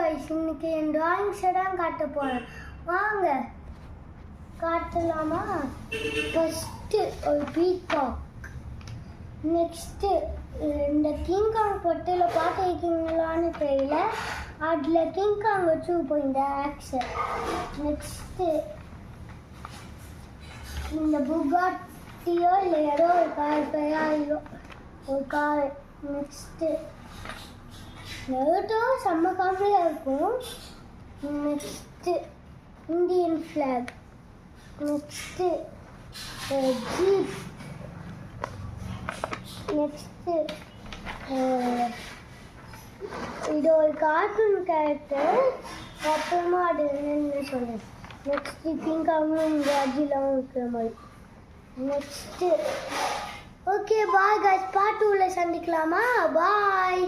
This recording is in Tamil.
guys, இன்னைக்கு என் டிராயிங்ஸை தான் காட்ட போகிறேன். வாங்க காட்டலாமா? ஃபஸ்ட்டு ஒரு பீகாக், நெக்ஸ்ட்டு இந்த கிங்காங் பொட்டில் பார்த்துருக்கீங்களான்னு தெரியல, அதில் கிங்காங் வச்சுருப்போம் இந்த ஆக்ஸை. நெக்ஸ்ட்டு இந்த புகாட்டியோ இல்லை ஏதோ ஒரு கார் பெயராயோ ஒரு கார். நெக்ஸ்ட்டு நருட்டோ செம்ம காமெடியாக இருக்கும். Next Indian flag. Next jeep. Next இது ஒரு கார்ட்டூன் கேரக்டர், அப்புறமா அது என்னென்னு சொல்கிறேன். நெக்ஸ்ட்டு கிங்காவும் ராஜிலாவும் இருக்கிற மாதிரி. Next okay bye guys, part 2ல சந்திக்கலாமா? பாய்.